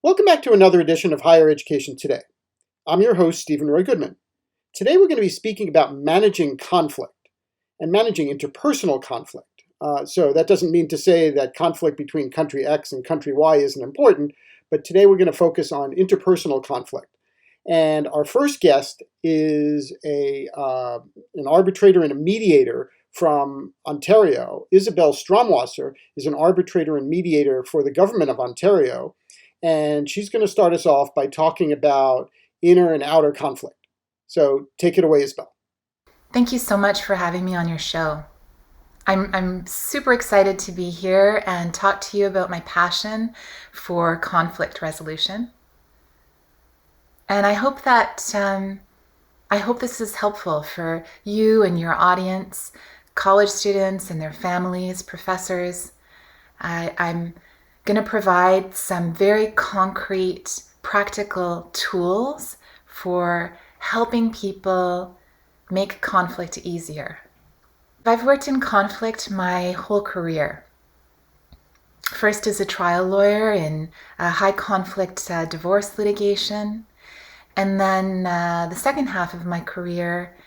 Welcome back to another edition of Higher Education Today. I'm your host, Steven Roy Goodman. Today we're going to be speaking about managing conflict and managing interpersonal conflict. So that doesn't mean to say that conflict between country X and country Y isn't important, but today we're going to focus on interpersonal conflict. And our first guest is an arbitrator and a mediator from Ontario. Isabel Stramwasser is an arbitrator and mediator for the government of Ontario. And she's going to start us off by talking about inner and outer conflict. So take it away, Isabel. Thank you so much for having me on your show. I'm super excited to be here and talk to you about my passion for conflict resolution. And I hope that this is helpful for you and your audience, college students and their families, professors. I'm going to provide some very concrete, practical tools for helping people make conflict easier. I've worked in conflict my whole career. First as a trial lawyer in high conflict divorce litigation, and then the second half of my career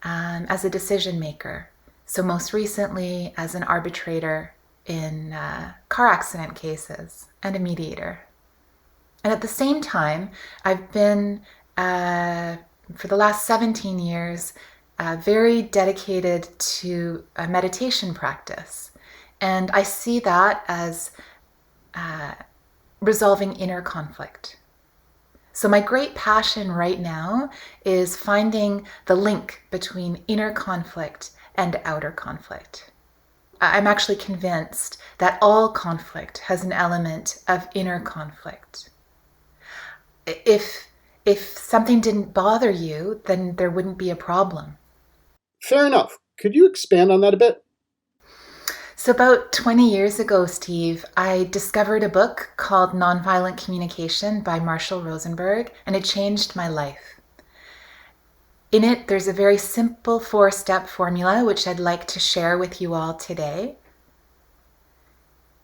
as a decision maker. So most recently as an arbitrator in car accident cases and a mediator. And at the same time, I've been, for the last 17 years, very dedicated to a meditation practice. And I see that as resolving inner conflict. So my great passion right now is finding the link between inner conflict and outer conflict. I'm actually convinced that all conflict has an element of inner conflict. If something didn't bother you, then there wouldn't be a problem. Fair enough. Could you expand on that a bit? So about 20 years ago, Steve, I discovered a book called Nonviolent Communication by Marshall Rosenberg, and it changed my life. In it, there's a very simple 4-step formula, which I'd like to share with you all today.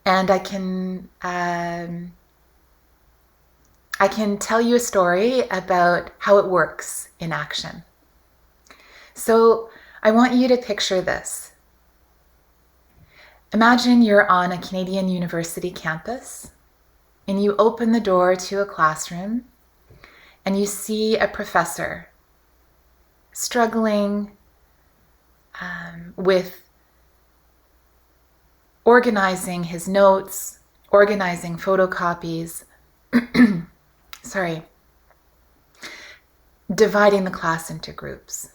And I can tell you a story about how it works in action. So I want you to picture this. Imagine you're on a Canadian university campus, and you open the door to a classroom, and you see a professor struggling with organizing his notes, organizing photocopies, dividing the class into groups.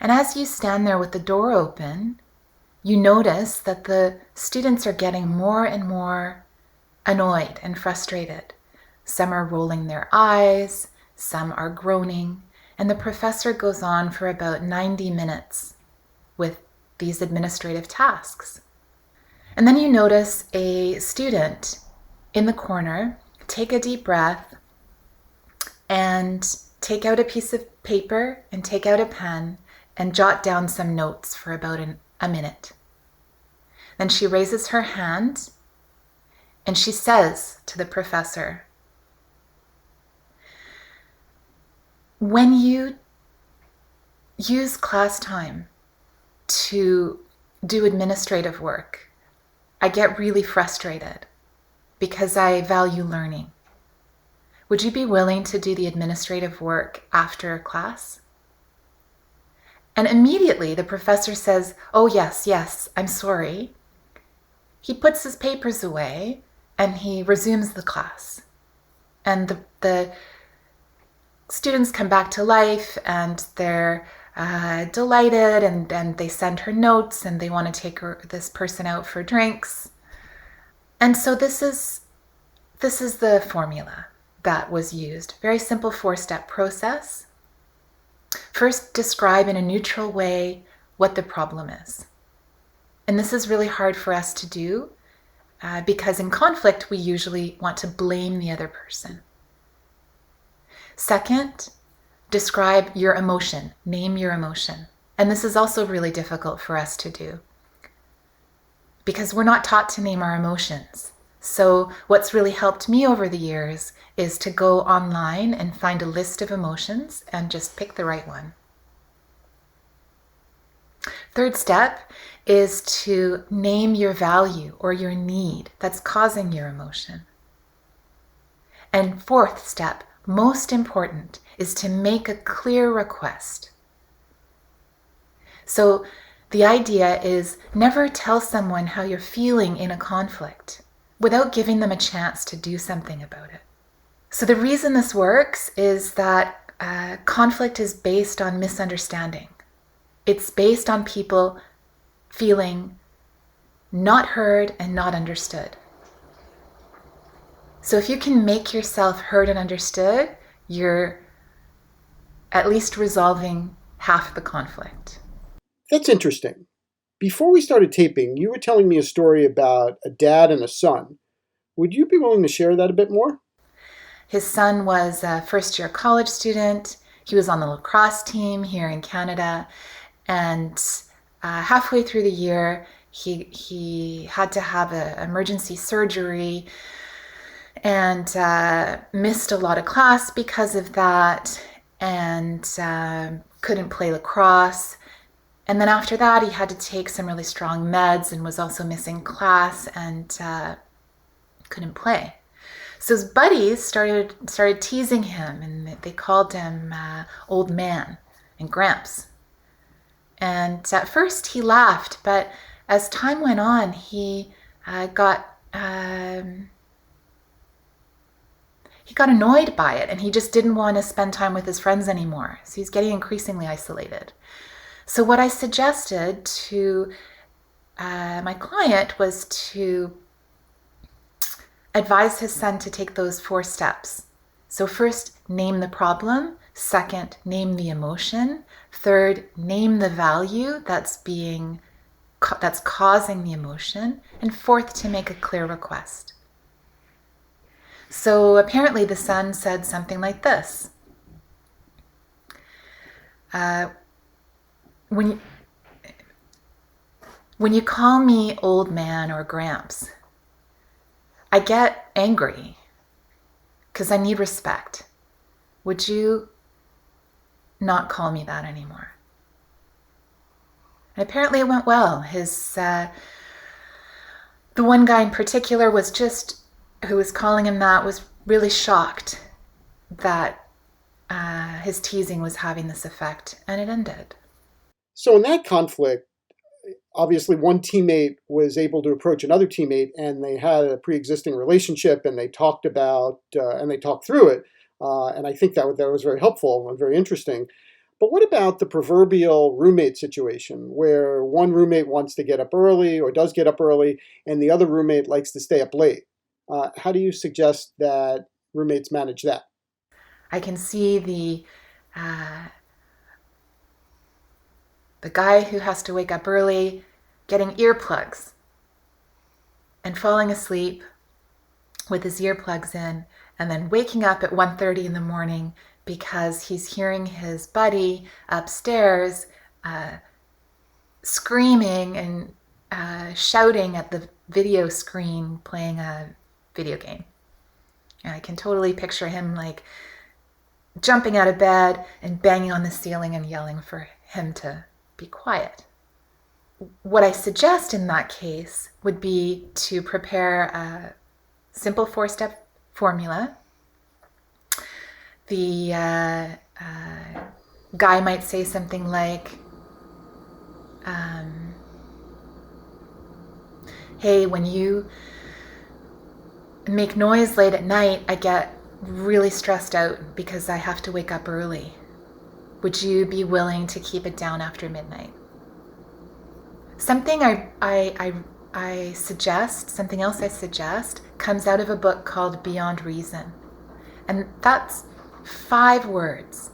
And as you stand there with the door open, you notice that the students are getting more and more annoyed and frustrated. Some are rolling their eyes, some are groaning. And the professor goes on for about 90 minutes with these administrative tasks. And then you notice a student in the corner take a deep breath and take out a piece of paper and take out a pen and jot down some notes for about a minute. Then she raises her hand and she says to the professor, "When you use class time to do administrative work, I get really frustrated because I value learning. Would you be willing to do the administrative work after class?" And immediately the professor says, "Oh, yes, I'm sorry." He puts his papers away and he resumes the class. And the students come back to life and they're delighted and they send her notes and they want to take this person out for drinks. And so this is the formula that was used. Very simple 4-step process. First, describe in a neutral way what the problem is. And this is really hard for us to do because in conflict, we usually want to blame the other person. Second, describe your emotion, name your emotion. And this is also really difficult for us to do because we're not taught to name our emotions. So what's really helped me over the years is to go online and find a list of emotions and just pick the right one. Third step is to name your value or your need that's causing your emotion. And fourth step, most important, is to make a clear request. So the idea is never tell someone how you're feeling in a conflict without giving them a chance to do something about it. So the reason this works is that conflict is based on misunderstanding. It's based on people feeling not heard and not understood. So if you can make yourself heard and understood, you're at least resolving half the conflict. That's interesting. Before we started taping, you were telling me a story about a dad and a son. Would you be willing to share that a bit more? His son was a first-year college student. He was on the lacrosse team here in Canada. And halfway through the year, he had to have an emergency surgery and missed a lot of class because of that, and couldn't play lacrosse. And then after that, he had to take some really strong meds and was also missing class and couldn't play. So his buddies started teasing him, and they called him Old Man and Gramps. And at first he laughed, but as time went on, he got annoyed by it, and he just didn't want to spend time with his friends anymore. So he's getting increasingly isolated. So what I suggested to my client was to advise his son to take those 4 steps. So first, name the problem. Second, name the emotion. Third, name the value that's causing the emotion. And fourth, to make a clear request. So apparently the son said something like this. When you call me Old Man or Gramps, I get angry because I need respect. Would you not call me that anymore? And apparently it went well. The one guy in particular who was calling him that was really shocked that his teasing was having this effect, and it ended. So in that conflict, obviously one teammate was able to approach another teammate, and they had a pre-existing relationship, and they talked through it. And I think that was very helpful and very interesting. But what about the proverbial roommate situation where one roommate wants to get up early or does get up early, and the other roommate likes to stay up late? How do you suggest that roommates manage that? I can see the guy who has to wake up early getting earplugs and falling asleep with his earplugs in, and then waking up at 1:30 in the morning because he's hearing his buddy upstairs screaming and shouting at the video screen playing a video game. And I can totally picture him like jumping out of bed and banging on the ceiling and yelling for him to be quiet. What I suggest in that case would be to prepare a simple 4-step formula. The guy might say something like, hey, when you make noise late at night, I get really stressed out because I have to wake up early. Would you be willing to keep it down after midnight? Something I suggest, something else I suggest, comes out of a book called Beyond Reason. And that's 5 words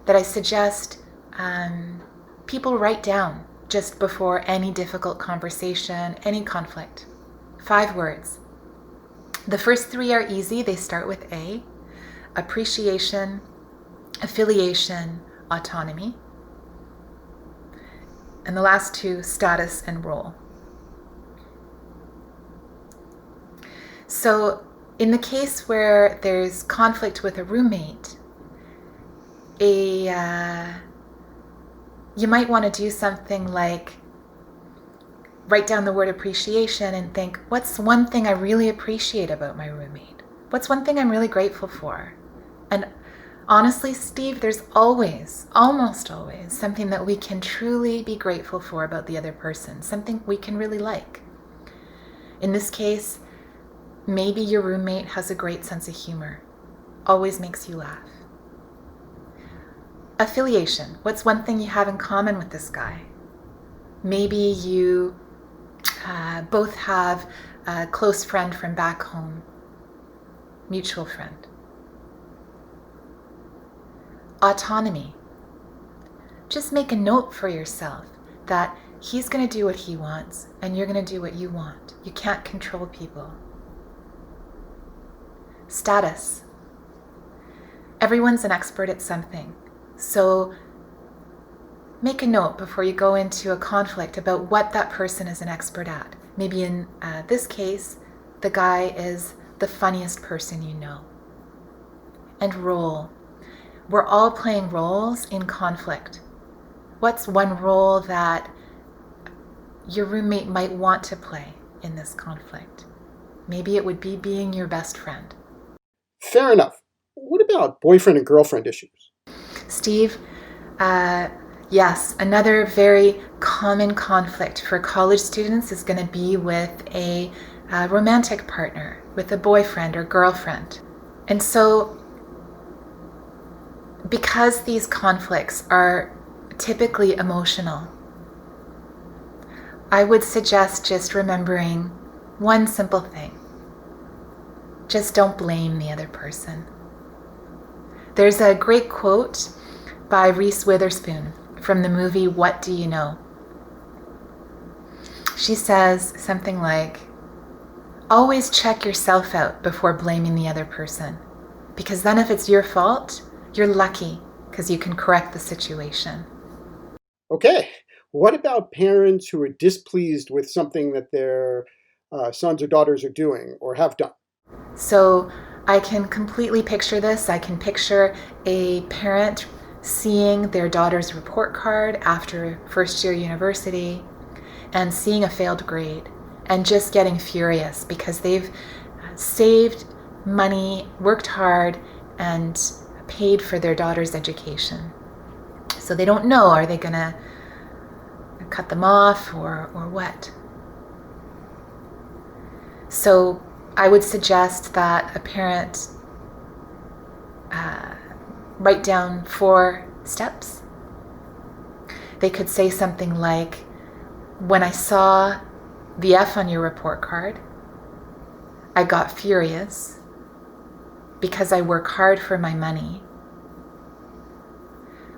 that I suggest people write down just before any difficult conversation, any conflict. 5 words. The first 3 are easy. They start with A: appreciation, affiliation, autonomy. And the last 2, status and role. So in the case where there's conflict with a roommate, you might want to do something like write down the word appreciation and think, what's one thing I really appreciate about my roommate? What's one thing I'm really grateful for? And honestly, Steve, there's always, almost always, something that we can truly be grateful for about the other person, something we can really like. In this case, maybe your roommate has a great sense of humor, always makes you laugh. Affiliation, what's one thing you have in common with this guy? Maybe you both have a close friend from back home, mutual friend. Autonomy. Just make a note for yourself that he's going to do what he wants and you're going to do what you want. You can't control people. Status. Everyone's an expert at something. So make a note before you go into a conflict about what that person is an expert at. Maybe in this case, the guy is the funniest person you know. And role. We're all playing roles in conflict. What's one role that your roommate might want to play in this conflict? Maybe it would be being your best friend. Fair enough. What about boyfriend and girlfriend issues? Steve, yes, another very common conflict for college students is going to be with a romantic partner, with a boyfriend or girlfriend. And so, because these conflicts are typically emotional, I would suggest just remembering one simple thing. Just don't blame the other person. There's a great quote by Reese Witherspoon from the movie What Do You Know? She says something like, always check yourself out before blaming the other person, because then if it's your fault, you're lucky because you can correct the situation. Okay. What about parents who are displeased with something that their sons or daughters are doing or have done? So I can completely picture this. I can picture a parent seeing their daughter's report card after first year university and seeing a failed grade and just getting furious because they've saved money, worked hard, and paid for their daughter's education. So they don't know, are they going to cut them off or what? So I would suggest that a parent write down 4 steps. They could say something like, when I saw the F on your report card, I got furious because I work hard for my money.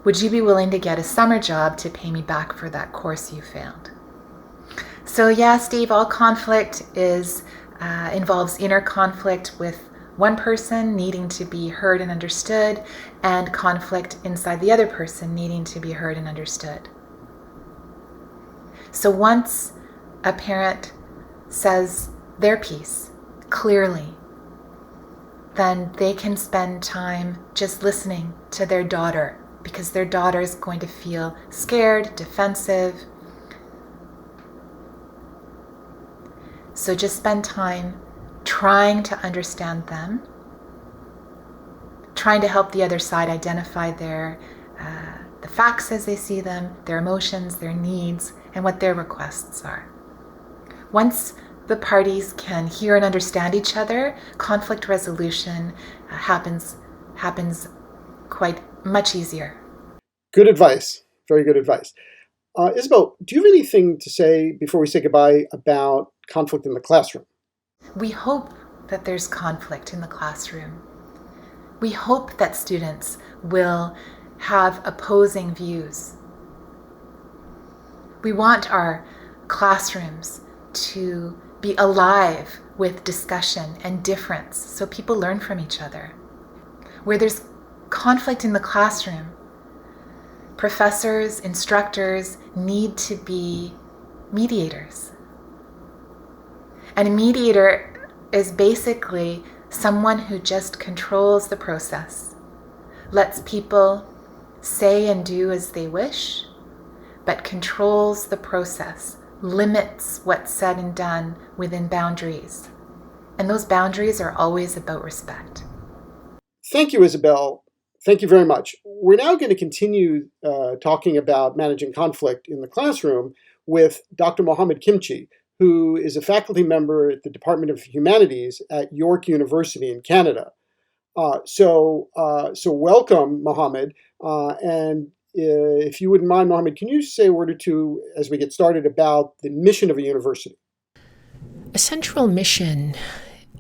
Would you be willing to get a summer job to pay me back for that course you failed? So yeah, Steve, all conflict involves inner conflict with one person needing to be heard and understood, and conflict inside the other person needing to be heard and understood. So once a parent says their piece clearly, then they can spend time just listening to their daughter, because their daughter is going to feel scared, defensive. So just spend time trying to understand them, trying to help the other side identify the facts as they see them, their emotions, their needs, and what their requests are. Once the parties can hear and understand each other, conflict resolution happens quite much easier. Good advice. Very good advice. Isabel, do you have anything to say before we say goodbye about conflict in the classroom? We hope that there's conflict in the classroom. We hope that students will have opposing views. We want our classrooms to be alive with discussion and difference so people learn from each other. Where there's conflict in the classroom, professors, instructors need to be mediators. And a mediator is basically someone who just controls the process, lets people say and do as they wish, but controls the process, limits what's said and done within boundaries. And those boundaries are always about respect. Thank you, Isabel. Thank you very much. We're now going to continue talking about managing conflict in the classroom with Dr. Mohamed Khimji, who is a faculty member at the Department of Humanities at York University in Canada. So welcome, Mohamed. And if you wouldn't mind, Mohamed, can you say a word or two as we get started about the mission of a university? A central mission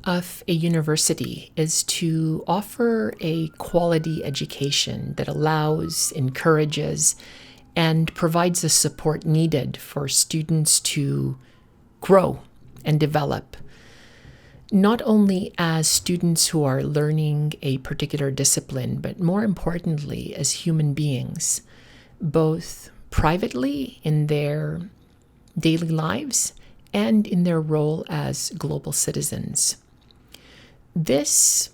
of a university is to offer a quality education that allows, encourages, and provides the support needed for students to grow and develop, not only as students who are learning a particular discipline, but more importantly, as human beings, both privately in their daily lives and in their role as global citizens. This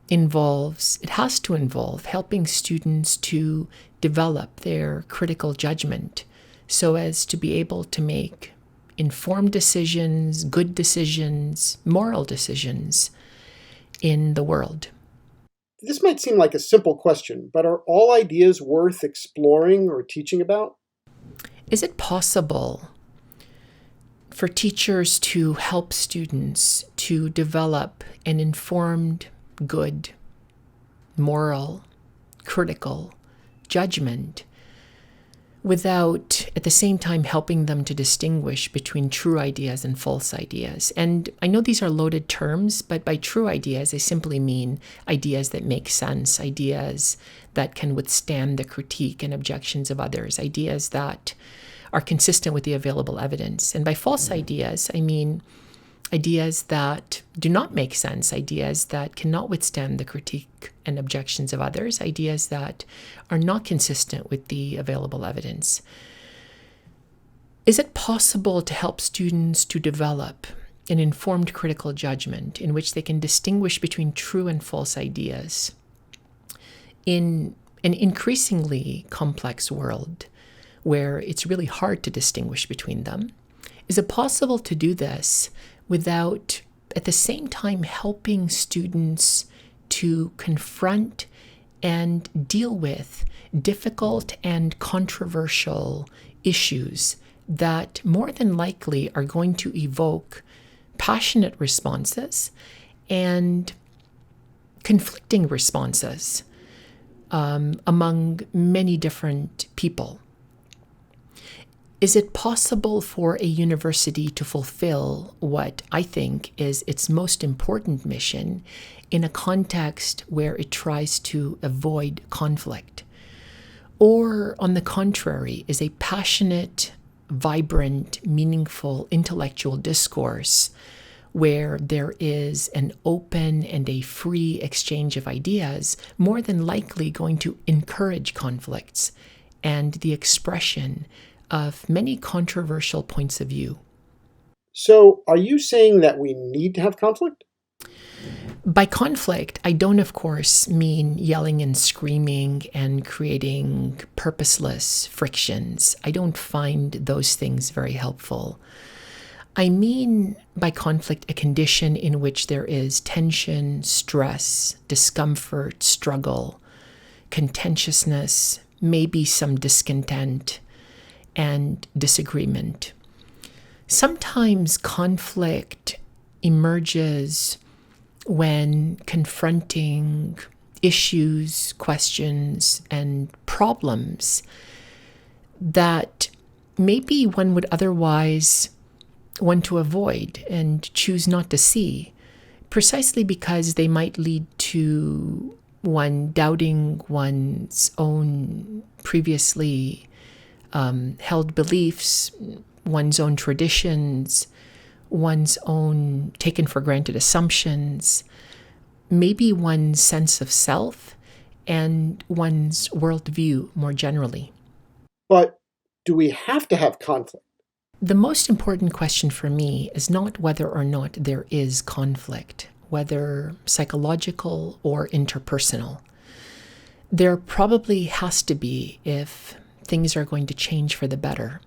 has to involve helping students to develop their critical judgment so as to be able to make informed decisions, good decisions, moral decisions in the world. This might seem like a simple question, but are all ideas worth exploring or teaching about? Is it possible for teachers to help students to develop an informed, good, moral, critical judgment without at the same time helping them to distinguish between true ideas and false ideas? And I know these are loaded terms, but by true ideas, I simply mean ideas that make sense, ideas that can withstand the critique and objections of others, ideas that are consistent with the available evidence. And by false ideas, I mean ideas that do not make sense, ideas that cannot withstand the critique and objections of others, ideas that are not consistent with the available evidence. Is it possible to help students to develop an informed critical judgment in which they can distinguish between true and false ideas in an increasingly complex world where it's really hard to distinguish between them? Is it possible to do this without at the same time helping students to confront and deal with difficult and controversial issues that more than likely are going to evoke passionate responses and conflicting responses among many different people? Is it possible for a university to fulfill what I think is its most important mission in a context where it tries to avoid conflict? Or, on the contrary, is a passionate, vibrant, meaningful intellectual discourse where there is an open and a free exchange of ideas more than likely going to encourage conflicts and the expression of many controversial points of view? So, are you saying that we need to have conflict? By conflict, I don't, of course, mean yelling and screaming and creating purposeless frictions. I don't find those things very helpful. I mean by conflict a condition in which there is tension, stress, discomfort, struggle, contentiousness, maybe some discontent, and disagreement. Sometimes conflict emerges when confronting issues, questions, and problems that maybe one would otherwise want to avoid and choose not to see, precisely because they might lead to one doubting one's own previously held beliefs, one's own traditions, one's own taken for granted assumptions, maybe one's sense of self and one's worldview more generally. But do we have to have conflict? The most important question for me is not whether or not there is conflict, whether psychological or interpersonal. There probably has to be if things are going to change for the better.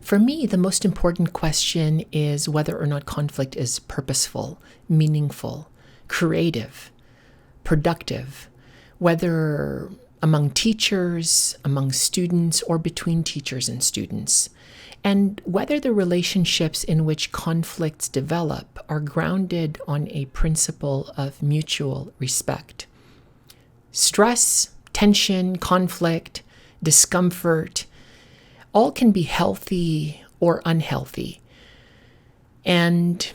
For me, the most important question is whether or not conflict is purposeful, meaningful, creative, productive, whether among teachers, among students, or between teachers and students, and whether the relationships in which conflicts develop are grounded on a principle of mutual respect. Stress, tension, conflict, discomfort, all can be healthy or unhealthy. And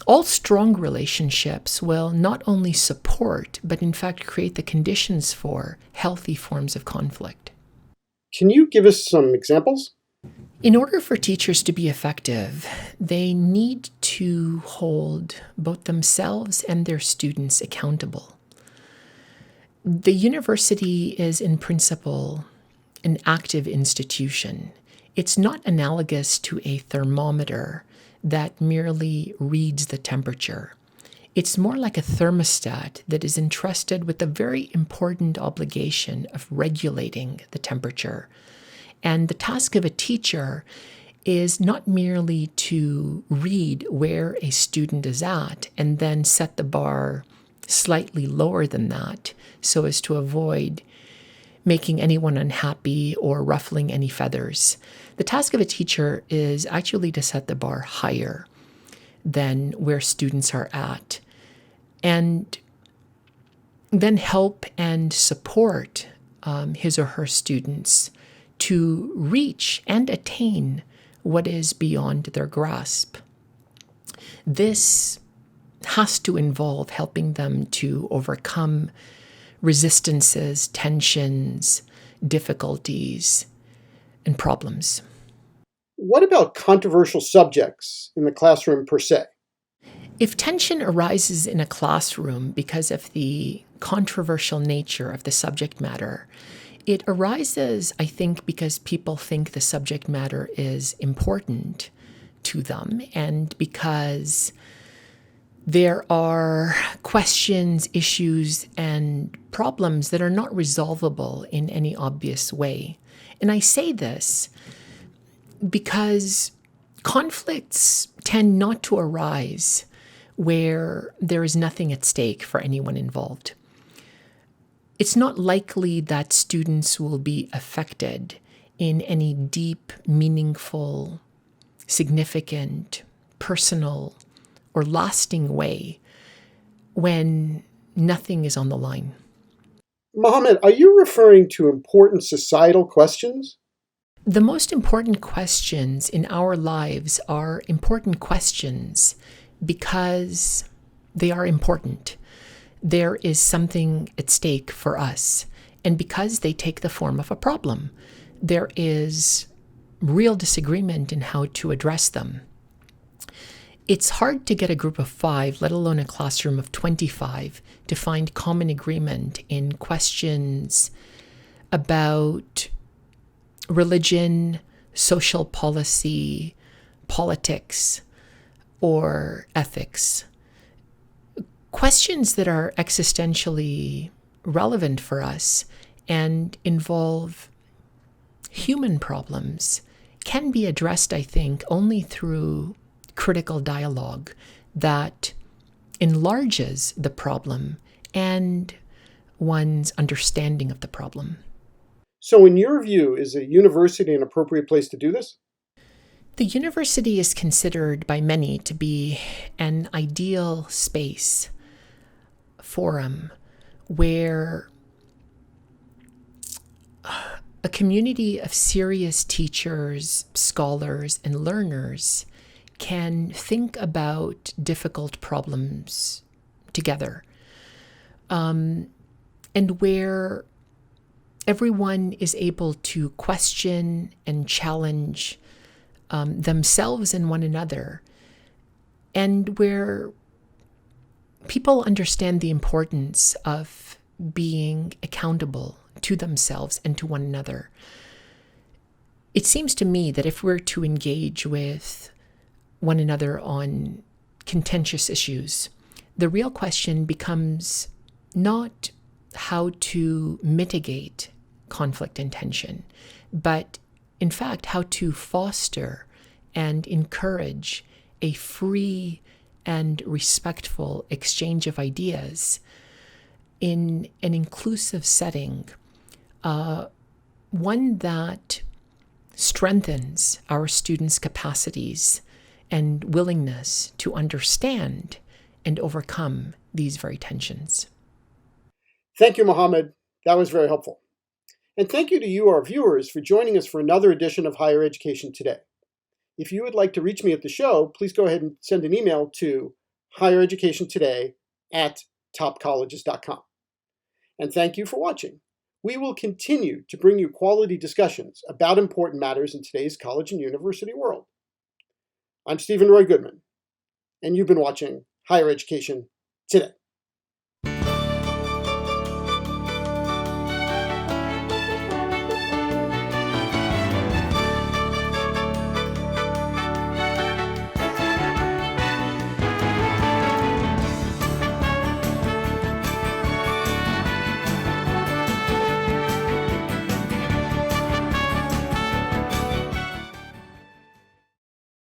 all strong relationships will not only support, but in fact create the conditions for healthy forms of conflict. Can you give us some examples? In order for teachers to be effective, they need to hold both themselves and their students accountable. The university is, in principle, an active institution. It's not analogous to a thermometer that merely reads the temperature. It's more like a thermostat that is entrusted with the very important obligation of regulating the temperature. And the task of a teacher is not merely to read where a student is at and then set the bar slightly lower than that so as to avoid making anyone unhappy or ruffling any feathers. The task of a teacher is actually to set the bar higher than where students are at, and then help and support his or her students to reach and attain what is beyond their grasp. This has to involve helping them to overcome resistances, tensions, difficulties, and problems. What about controversial subjects in the classroom per se? If tension arises in a classroom because of the controversial nature of the subject matter, it arises, I think, because people think the subject matter is important to them and because there are questions, issues, and problems that are not resolvable in any obvious way. And I say this because conflicts tend not to arise where there is nothing at stake for anyone involved. It's not likely that students will be affected in any deep, meaningful, significant, personal, or lasting way when nothing is on the line. Mohamed, are you referring to important societal questions? The most important questions in our lives are important questions because they are important. There is something at stake for us, and because they take the form of a problem, there is real disagreement in how to address them. It's hard to get a group of 5, let alone a classroom of 25, to find common agreement in questions about religion, social policy, politics, or ethics. Questions that are existentially relevant for us and involve human problems can be addressed, I think, only through critical dialogue that enlarges the problem and one's understanding of the problem. So in your view, is a university an appropriate place to do this? The university is considered by many to be an ideal space, forum, where a community of serious teachers, scholars, and learners can think about difficult problems together, and where everyone is able to question and challenge themselves and one another, and where people understand the importance of being accountable to themselves and to one another. It seems to me that if we're to engage with one another on contentious issues, the real question becomes not how to mitigate conflict and tension, but in fact, how to foster and encourage a free and respectful exchange of ideas in an inclusive setting, one that strengthens our students' capacities and willingness to understand and overcome these very tensions. Thank you, Mohamed. That was very helpful. And thank you to you, our viewers, for joining us for another edition of Higher Education Today. If you would like to reach me at the show, please go ahead and send an email to highereducationtoday@topcolleges.com. And thank you for watching. We will continue to bring you quality discussions about important matters in today's college and university world. I'm Steven Roy Goodman, and you've been watching Higher Education Today.